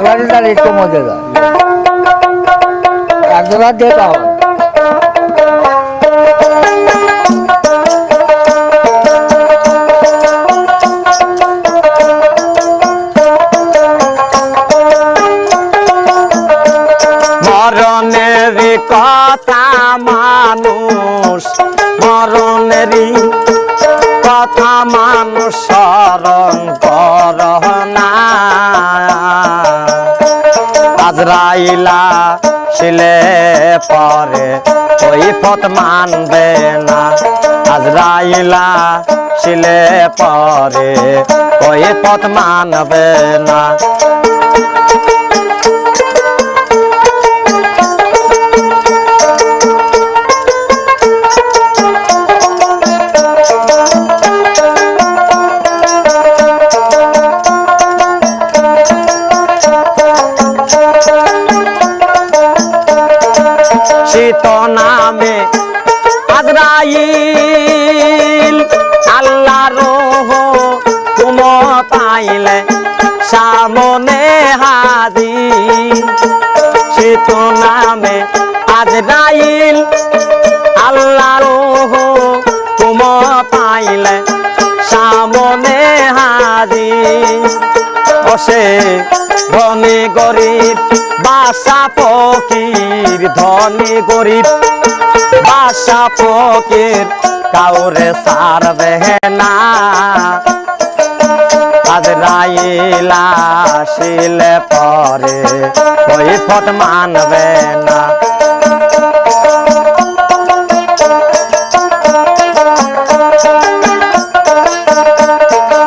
পাগলাটি তার একটু মজাদার একজোড়া দিয়ে তাও মরণের কথা মানুষ মরণেরই কথা মানুষ স্মরণ কর না আজরাইলা ছিলে পরে ওই পথ মানবে না আজরাইলা ছিলে পরে ওই পথ মানবে না শীত নামে আজরাইল আল্লাহর হুকুম পাইলে সামনে হাজির শীত নামে আজরাইল আল্লাহর হুকুম পাইলে সামনে হাজির বসে ধনী গরিব বাসা ফকির ধনী গরিব বাসা ফকির কাউরে সারবে না আজরাইলা শিলে পরে ওই পথ মানবে না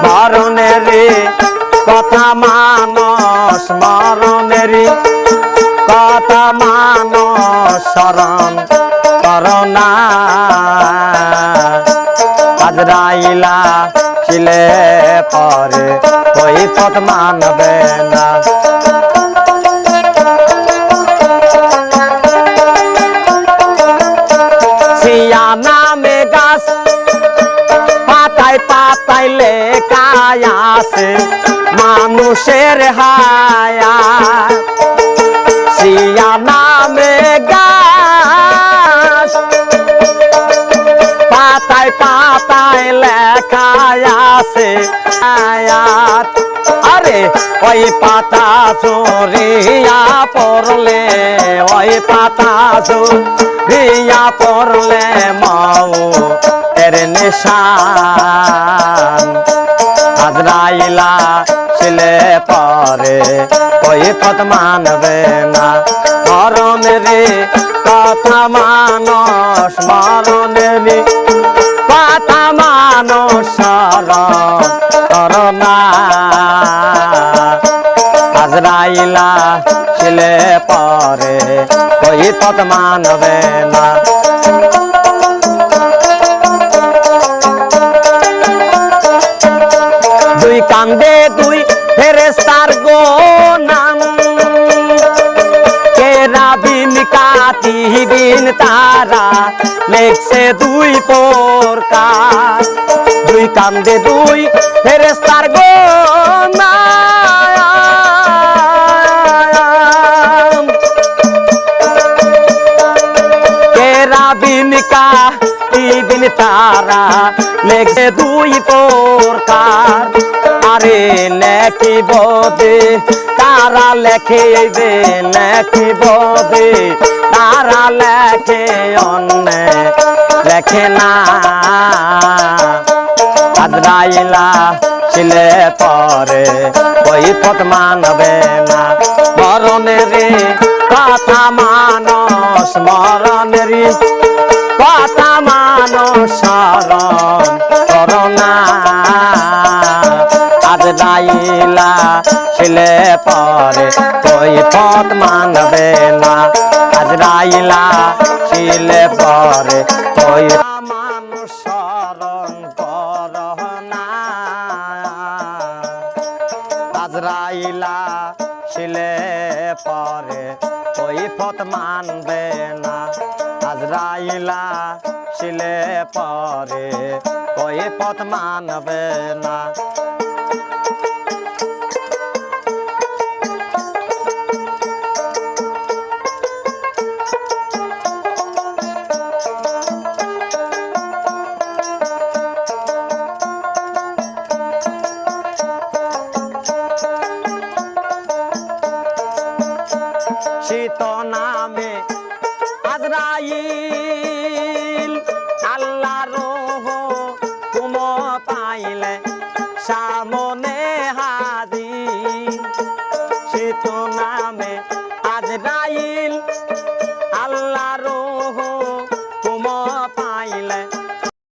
মরণের কথা মানুষ মরণের কথা মানুষ স্মরণ করোনা আজরাইলা ছিলে পরে ওই পথ মানবে না সিয়া নামে গাছ পাতায় পাতায় লেখায় আছে মানুষের হায়া সিয়া নামে গাছ পাতায় পাতায় লেখায় আছে আয়াত আরে ওই পাতা চোরিয়া পড়লে ওই পাতা চোরিয়া পড়লে মাও এর নিশান আজরাইলা ছিলে পরে ওই পথ মানবে না মরণের কথা মানুষ মরণের কথা মানুষ স্মরণ করোনা আজরাইলা ছিলে পরে ওই পথ মানবে না দুই কান্দে দুই ফেরেশতার গোনাম কেরাবিন কাতিবিন তারা লেখছে দুই প্রকার দুই কান্দে দুই ফেরেশতার গোনাম কেরাবিন কাতিবিন তারা লেখছে দুই প্রকার আরে লেখিব দে তারা লেখে দে লেখিব দে তারা লেখে অন্য লেখে না আজরাইলা ছিলে পরে ওই পথ মানবে না মরণের কথা মানুষ মরণের কথা মানুষ স্মরণ করোনা আজরাইলা ছিলে পরে ওই পথ মানবে না আজরাইলা ছিলে পরে ওই মানুষ স্মরণ করোনা আজরাইলা ছিলে পরে ওই পথ মানবে না আজরাইলা ছিলে পরে ওই পথ মানবে না আজরাইল